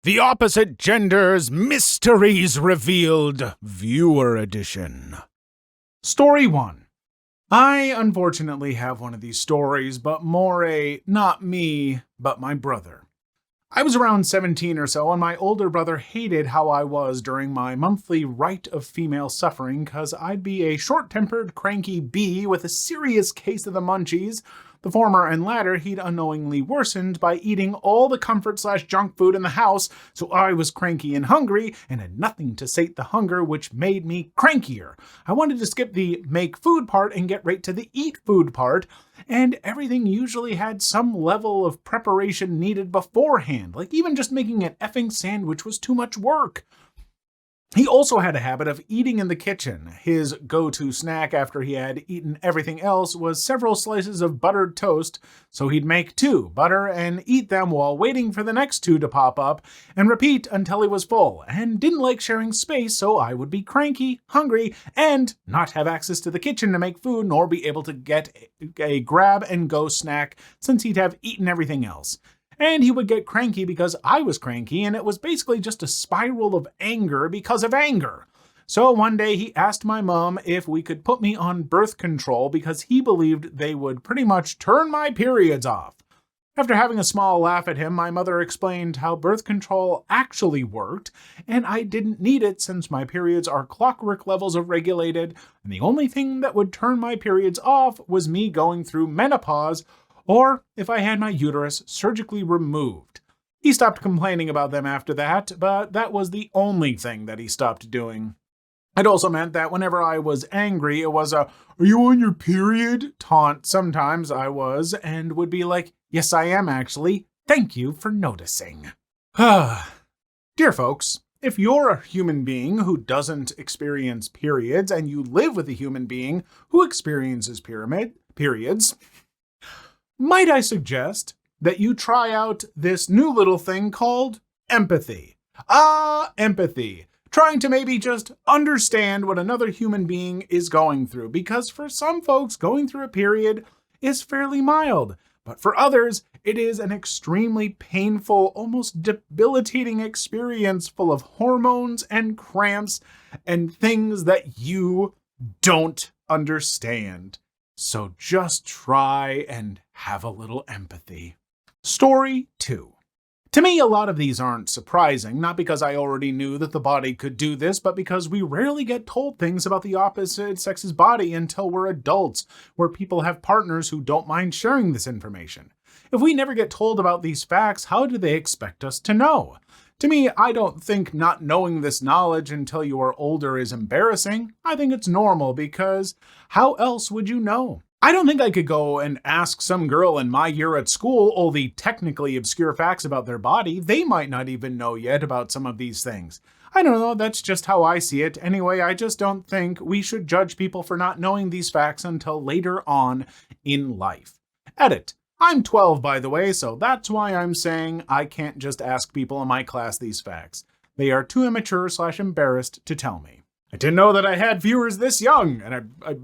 The Opposite Genders Mysteries Revealed, Viewer Edition. Story 1. I unfortunately have one of these stories, but more a not me, but my brother. I was around 17 or so, and my older brother hated how I was during my monthly rite of female suffering, because I'd be a short-tempered, cranky bee with a serious case of the munchies. The former and latter he'd unknowingly worsened by eating all the comfort/junk food in the house, so I was cranky and hungry, and had nothing to sate the hunger, which made me crankier. I wanted to skip the make food part and get right to the eat food part, and everything usually had some level of preparation needed beforehand, like even just making an effing sandwich was too much work. He also had a habit of eating in the kitchen. His go-to snack after he had eaten everything else was several slices of buttered toast, so he'd make 2, butter, and eat them while waiting for the next 2 to pop up, and repeat until he was full, and didn't like sharing space, so I would be cranky, hungry, and not have access to the kitchen to make food, nor be able to get a grab-and-go snack since he'd have eaten everything else. And he would get cranky because I was cranky, and it was basically just a spiral of anger because of anger. So one day he asked my mom if we could put me on birth control because he believed they would pretty much turn my periods off. After having a small laugh at him, my mother explained how birth control actually worked, and I didn't need it since my periods are clockwork levels of regulated, and the only thing that would turn my periods off was me going through menopause, or if I had my uterus surgically removed. He stopped complaining about them after that, but that was the only thing that he stopped doing. It also meant that whenever I was angry, it was a, "Are you on your period?" taunt. Sometimes I was, and would be like, "Yes, I am actually. Thank you for noticing." Dear folks, if you're a human being who doesn't experience periods, and you live with a human being who experiences periods, might I suggest that you try out this new little thing called empathy? Empathy. Trying to maybe just understand what another human being is going through. Because for some folks, going through a period is fairly mild. But for others, it is an extremely painful, almost debilitating experience full of hormones and cramps and things that you don't understand. So just try and have a little empathy. Story 2. To me, a lot of these aren't surprising, not because I already knew that the body could do this, but because we rarely get told things about the opposite sex's body until we're adults, where people have partners who don't mind sharing this information. If we never get told about these facts, how do they expect us to know? To me, I don't think not knowing this knowledge until you are older is embarrassing. I think it's normal because how else would you know? I don't think I could go and ask some girl in my year at school all the technically obscure facts about their body. They might not even know yet about some of these things. I don't know, that's just how I see it. Anyway, I just don't think we should judge people for not knowing these facts until later on in life. Edit. I'm 12, by the way, so that's why I'm saying I can't just ask people in my class these facts. They are too immature/embarrassed to tell me. I didn't know that I had viewers this young, and I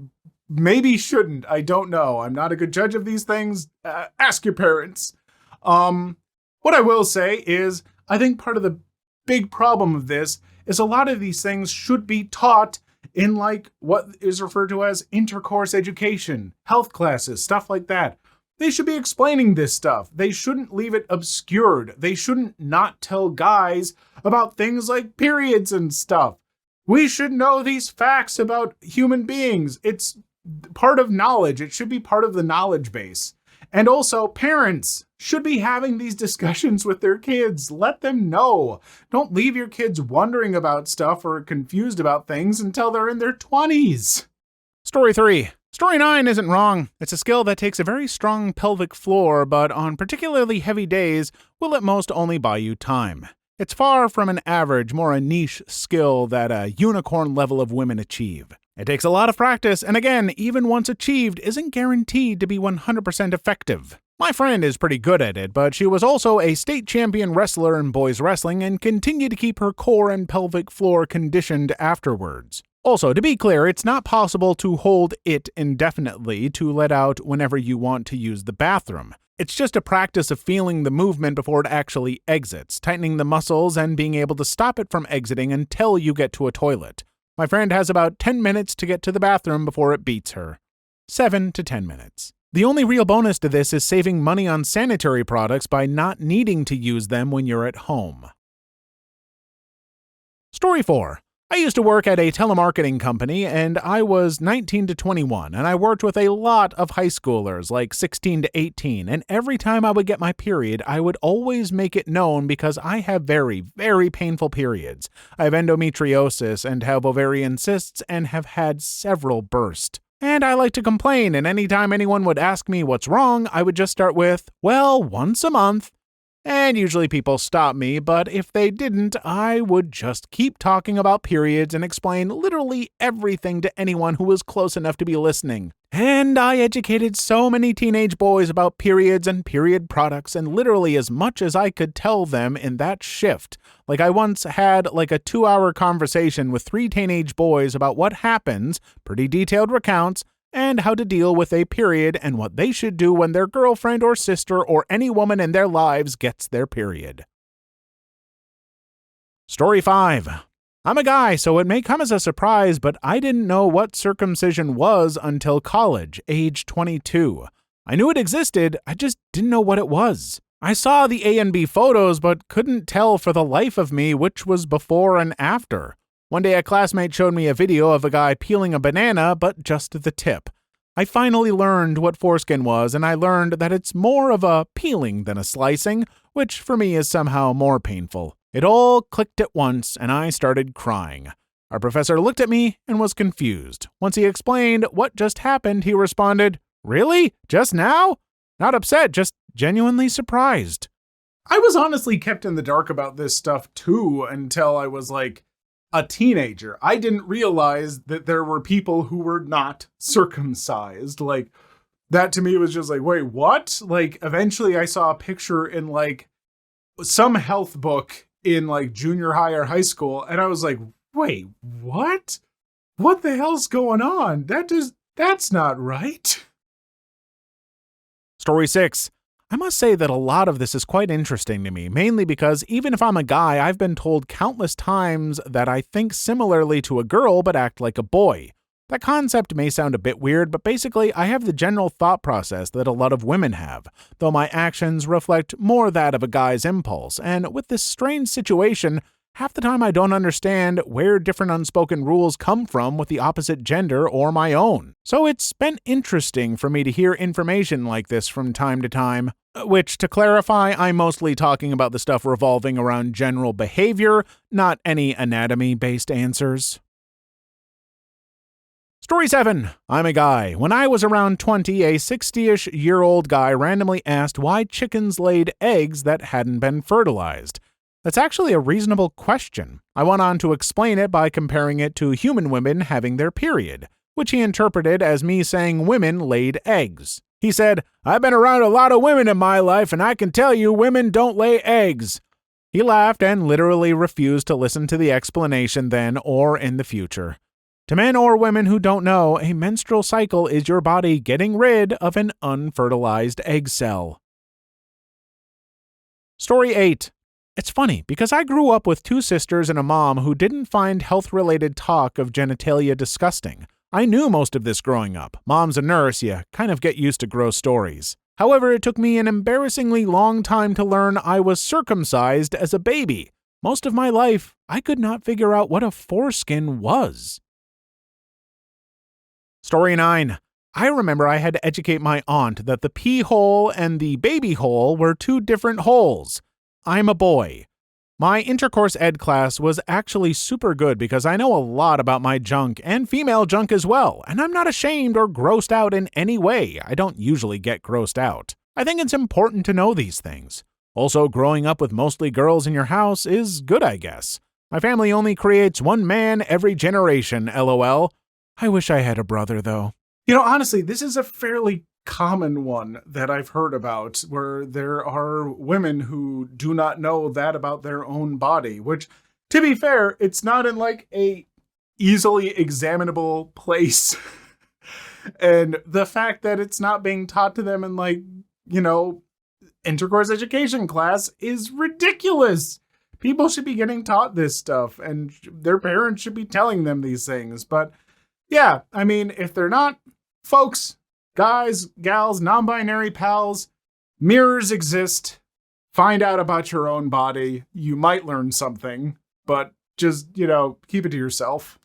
maybe shouldn't. I don't know. I'm not a good judge of these things. Ask your parents. What I will say is, I think part of the big problem of this is a lot of these things should be taught in like what is referred to as intercourse education, health classes, stuff like that. They should be explaining this stuff. They shouldn't leave it obscured. They shouldn't not tell guys about things like periods and stuff. We should know these facts about human beings. It's part of knowledge. It should be part of the knowledge base. And also, parents should be having these discussions with their kids. Let them know. Don't leave your kids wondering about stuff or confused about things until they're in their 20s. Story 3. Story 9 isn't wrong. It's a skill that takes a very strong pelvic floor, but on particularly heavy days will at most only buy you time. It's far from an average, more a niche skill that a unicorn level of women achieve. It takes a lot of practice, and again, even once achieved, isn't guaranteed to be 100% effective. My friend is pretty good at it, but she was also a state champion wrestler in boys wrestling and continued to keep her core and pelvic floor conditioned afterwards. Also, to be clear, it's not possible to hold it indefinitely to let out whenever you want to use the bathroom. It's just a practice of feeling the movement before it actually exits, tightening the muscles and being able to stop it from exiting until you get to a toilet. My friend has about 10 minutes to get to the bathroom before it beats her. 7 to 10 minutes. The only real bonus to this is saving money on sanitary products by not needing to use them when you're at home. Story 4. I used to work at a telemarketing company, and I was 19 to 21, and I worked with a lot of high schoolers, like 16 to 18, and every time I would get my period, I would always make it known because I have very, very painful periods. I have endometriosis and have ovarian cysts and have had several bursts. And I like to complain, and anytime anyone would ask me what's wrong, I would just start with, well, once a month. And usually people stop me, but if they didn't, I would just keep talking about periods and explain literally everything to anyone who was close enough to be listening. And I educated so many teenage boys about periods and period products, and literally as much as I could tell them in that shift. Like I once had a 2-hour conversation with 3 teenage boys about what happens, pretty detailed recounts, and how to deal with a period and what they should do when their girlfriend or sister or any woman in their lives gets their period. Story 5. I'm a guy, so it may come as a surprise, but I didn't know what circumcision was until college, age 22. I knew it existed, I just didn't know what it was. I saw the A and B photos, but couldn't tell for the life of me which was before and after. One day a classmate showed me a video of a guy peeling a banana, but just the tip. I finally learned what foreskin was, and I learned that it's more of a peeling than a slicing, which for me is somehow more painful. It all clicked at once, and I started crying. Our professor looked at me and was confused. Once he explained what just happened, he responded, "Really? Just now?" Not upset, just genuinely surprised. I was honestly kept in the dark about this stuff too until I was a teenager. I didn't realize that there were people who were not circumcised. That to me was just wait, what? Eventually I saw a picture in some health book in junior high or high school, and I was like, wait, what? What the hell's going on? That's not right. Story 6. I must say that a lot of this is quite interesting to me, mainly because even if I'm a guy, I've been told countless times that I think similarly to a girl but act like a boy. That concept may sound a bit weird, but basically I have the general thought process that a lot of women have, though my actions reflect more that of a guy's impulse, and with this strange situation, half the time I don't understand where different unspoken rules come from with the opposite gender or my own. So it's been interesting for me to hear information like this from time to time, which, to clarify, I'm mostly talking about the stuff revolving around general behavior, not any anatomy-based answers. Story 7. I'm a guy. When I was around 20, a 60-ish-year-old guy randomly asked why chickens laid eggs that hadn't been fertilized. That's actually a reasonable question. I went on to explain it by comparing it to human women having their period, which he interpreted as me saying women laid eggs. He said, "I've been around a lot of women in my life, and I can tell you women don't lay eggs." He laughed and literally refused to listen to the explanation then or in the future. To men or women who don't know, a menstrual cycle is your body getting rid of an unfertilized egg cell. Story 8. It's funny, because I grew up with 2 sisters and a mom who didn't find health-related talk of genitalia disgusting. I knew most of this growing up. Mom's a nurse, you kind of get used to gross stories. However, it took me an embarrassingly long time to learn I was circumcised as a baby. Most of my life, I could not figure out what a foreskin was. Story 9. I remember I had to educate my aunt that the pee hole and the baby hole were 2 different holes. I'm a boy. My intercourse ed class was actually super good because I know a lot about my junk and female junk as well, and I'm not ashamed or grossed out in any way. I don't usually get grossed out. I think it's important to know these things. Also, growing up with mostly girls in your house is good, I guess. My family only creates 1 man every generation, LOL. I wish I had a brother, though. Honestly, this is a fairly common one that I've heard about, where there are women who do not know that about their own body, which, to be fair, it's not in a easily examinable place. And the fact that it's not being taught to them in intercourse education class is ridiculous. People should be getting taught this stuff, and their parents should be telling them these things. But yeah, I mean, if they're not, folks, guys, gals, non-binary pals, mirrors exist. Find out about your own body. You might learn something, but just, keep it to yourself.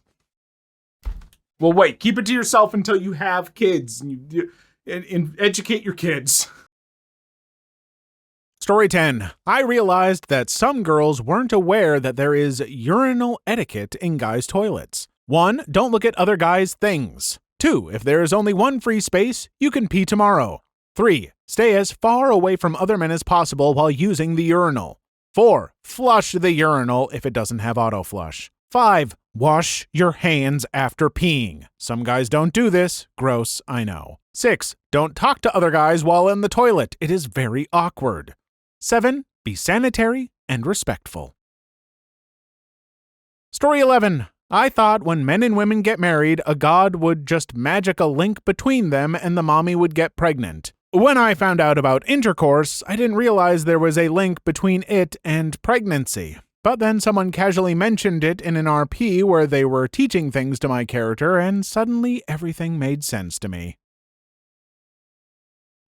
Well, wait, keep it to yourself until you have kids and educate your kids. Story 10. I realized that some girls weren't aware that there is urinal etiquette in guys' toilets. 1. Don't look at other guys' things. 2. If there is only one free space, you can pee tomorrow. 3. Stay as far away from other men as possible while using the urinal. 4. Flush the urinal if it doesn't have auto flush. 5. Wash your hands after peeing. Some guys don't do this. Gross, I know. 6. Don't talk to other guys while in the toilet. It is very awkward. 7. Be sanitary and respectful. Story 11. I thought when men and women get married, a god would just magic a link between them and the mommy would get pregnant. When I found out about intercourse, I didn't realize there was a link between it and pregnancy. But then someone casually mentioned it in an RP where they were teaching things to my character, and suddenly everything made sense to me.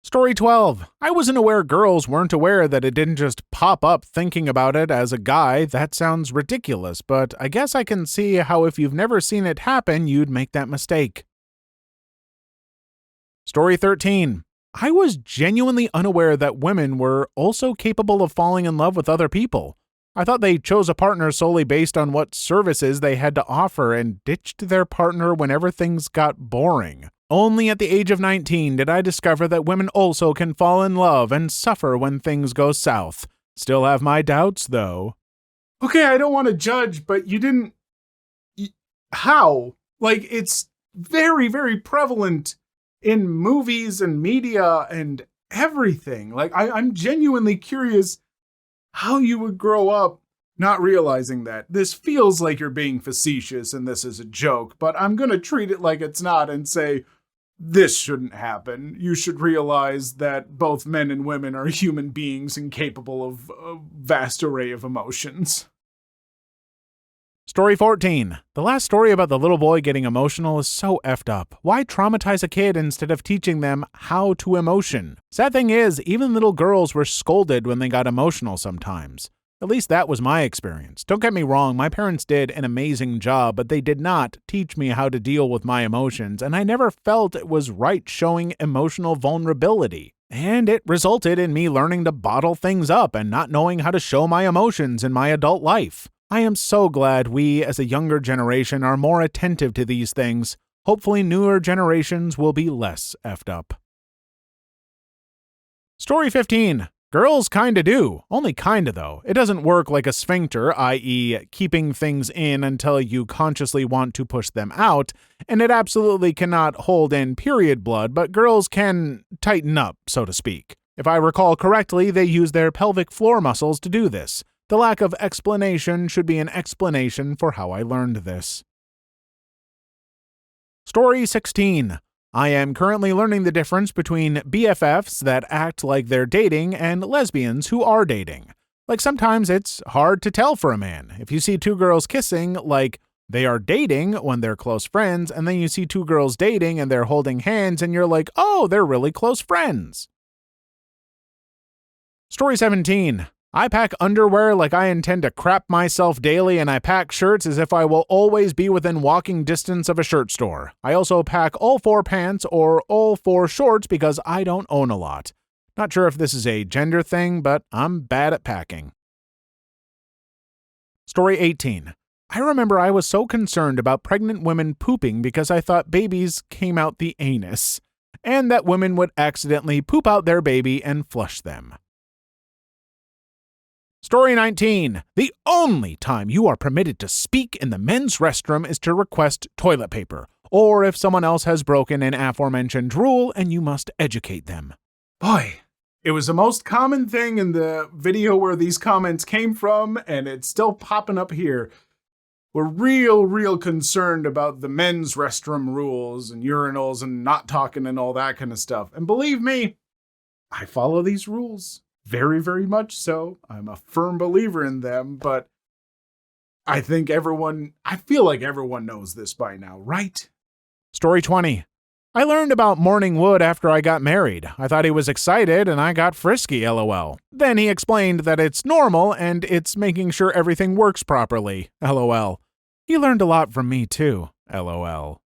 Story 12. I wasn't aware girls weren't aware that it didn't just pop up thinking about it as a guy. That sounds ridiculous, but I guess I can see how if you've never seen it happen, you'd make that mistake. Story 13. I was genuinely unaware that women were also capable of falling in love with other people. I thought they chose a partner solely based on what services they had to offer and ditched their partner whenever things got boring. Only at the age of 19 did I discover that women also can fall in love and suffer when things go south. Still have my doubts, though. Okay, I don't want to judge, but you didn't... How? Like, it's very, very prevalent in movies and media and everything. Like, I'm genuinely curious how you would grow up not realizing that. This feels like you're being facetious and this is a joke, but I'm going to treat it like it's not and say, this shouldn't happen. You should realize that both men and women are human beings and capable of a vast array of emotions. Story 14. The last story about the little boy getting emotional is so effed up. Why traumatize a kid instead of teaching them how to emotion? Sad thing is, even little girls were scolded when they got emotional sometimes. At least that was my experience. Don't get me wrong, my parents did an amazing job, but they did not teach me how to deal with my emotions, and I never felt it was right showing emotional vulnerability. And it resulted in me learning to bottle things up and not knowing how to show my emotions in my adult life. I am so glad we, as a younger generation, are more attentive to these things. Hopefully newer generations will be less effed up. Story 15. Girls kinda do. Only kinda, though. It doesn't work like a sphincter, i.e. keeping things in until you consciously want to push them out, and it absolutely cannot hold in period blood, but girls can tighten up, so to speak. If I recall correctly, they use their pelvic floor muscles to do this. The lack of explanation should be an explanation for how I learned this. Story 16. I am currently learning the difference between BFFs that act like they're dating and lesbians who are dating. Like sometimes it's hard to tell for a man. If you see two girls kissing, like they are dating when they're close friends, and then you see two girls dating and they're holding hands and you're like, oh, they're really close friends. Story 17. I pack underwear like I intend to crap myself daily, and I pack shirts as if I will always be within walking distance of a shirt store. I also pack all 4 pants or all 4 shorts because I don't own a lot. Not sure if this is a gender thing, but I'm bad at packing. Story 18. I remember I was so concerned about pregnant women pooping because I thought babies came out the anus, and that women would accidentally poop out their baby and flush them. Story 19. The only time you are permitted to speak in the men's restroom is to request toilet paper, or if someone else has broken an aforementioned rule and you must educate them. Boy, it was the most common thing in the video where these comments came from, and it's still popping up here. We're real concerned about the men's restroom rules and urinals and not talking and all that kind of stuff. And believe me, I follow these rules. very, very much so. I'm a firm believer in them, but I feel like everyone knows this by now, right? Story 20. I learned about morning wood after I got married. I thought he was excited and I got frisky, lol. Then he explained that it's normal and it's making sure everything works properly, lol. He learned a lot from me too, lol.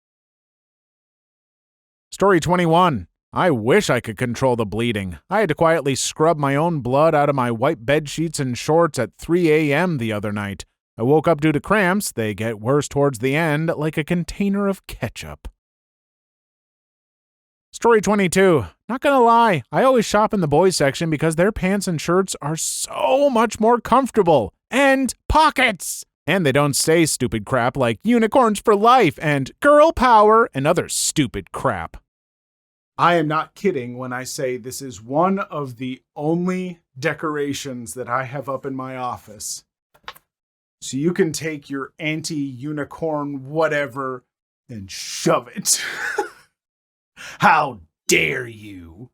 Story 21. I wish I could control the bleeding. I had to quietly scrub my own blood out of my white bed sheets and shorts at 3 a.m. the other night. I woke up due to cramps. They get worse towards the end, like a container of ketchup. Story 22. Not gonna lie, I always shop in the boys section because their pants and shirts are so much more comfortable. And pockets! And they don't say stupid crap like unicorns for life and girl power and other stupid crap. I am not kidding when I say this is one of the only decorations that I have up in my office. So you can take your anti-unicorn whatever and shove it. How dare you?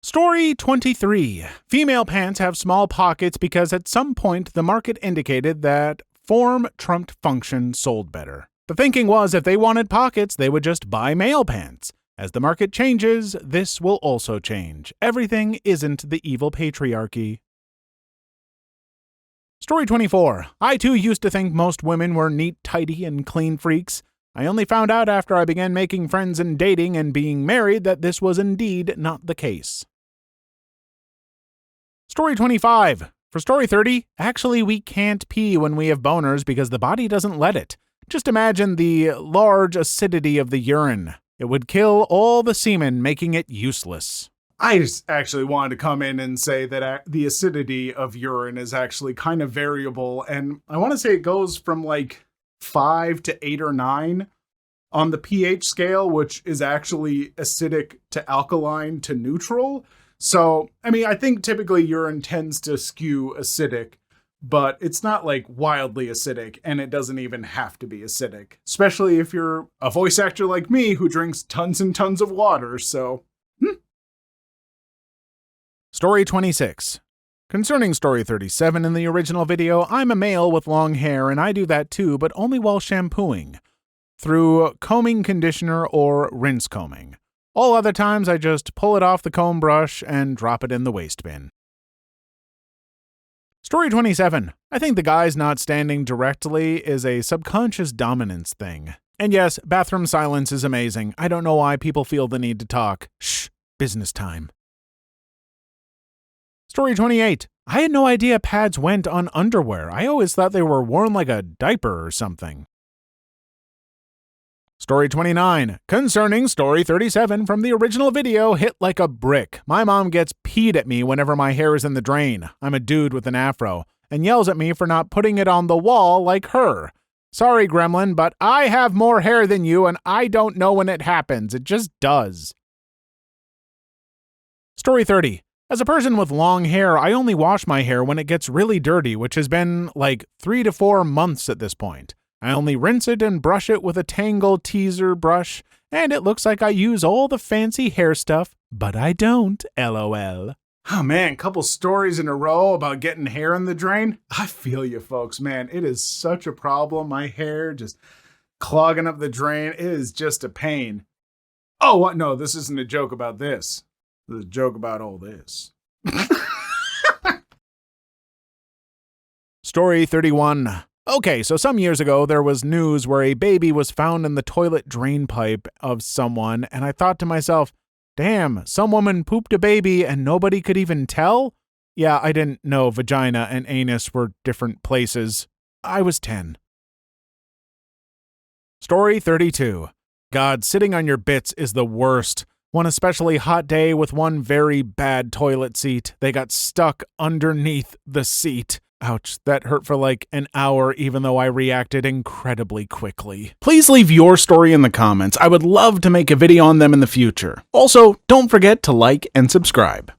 Story 23. Female pants have small pockets because at some point the market indicated that form trumped function sold better. The thinking was if they wanted pockets, they would just buy male pants. As the market changes, this will also change. Everything isn't the evil patriarchy. Story 24. I too used to think most women were neat, tidy, and clean freaks. I only found out after I began making friends and dating and being married that this was indeed not the case. Story 25. For story 30, actually we can't pee when we have boners because the body doesn't let it. Just imagine the large acidity of the urine. It would kill all the semen, making it useless. I just actually wanted to come in and say that the acidity of urine is actually kind of variable, and I want to say it goes from like 5 to 8 or 9 on the pH scale, which is actually acidic to alkaline to neutral. So, I mean, I think typically urine tends to skew acidic, but it's not like wildly acidic, and it doesn't even have to be acidic, especially if you're a voice actor like me who drinks tons and tons of water, so... Story 26. Concerning story 37 in the original video, I'm a male with long hair and I do that too, but only while shampooing, through combing conditioner or rinse combing. All other times I just pull it off the comb brush and drop it in the waste bin. Story 27. I think the guys not standing directly is a subconscious dominance thing. And yes, bathroom silence is amazing. I don't know why people feel the need to talk. Shh, business time. Story 28. I had no idea pads went on underwear. I always thought they were worn like a diaper or something. Story 29. Concerning story 37 from the original video, hit like a brick. My mom gets peed at me whenever my hair is in the drain. I'm a dude with an afro, and yells at me for not putting it on the wall like her. Sorry, Gremlin, but I have more hair than you and I don't know when it happens. It just does. Story 30. As a person with long hair, I only wash my hair when it gets really dirty, which has been like 3 to 4 months at this point. I only rinse it and brush it with a Tangle teaser brush, and it looks like I use all the fancy hair stuff, but I don't, lol. Oh man, couple stories in a row about getting hair in the drain. I feel you folks, man. It is such a problem. My hair just clogging up the drain. It is just a pain. Oh, what? No, this isn't a joke about this. This is a joke about all this. Story 31. Okay, so some years ago, there was news where a baby was found in the toilet drain pipe of someone, and I thought to myself, damn, some woman pooped a baby and nobody could even tell? Yeah, I didn't know vagina and anus were different places. I was 10. Story 32. God, sitting on your bits is the worst. One especially hot day with one very bad toilet seat. They got stuck underneath the seat. Ouch, that hurt for like an hour even though I reacted incredibly quickly. Please leave your story in the comments. I would love to make a video on them in the future. Also, don't forget to like and subscribe.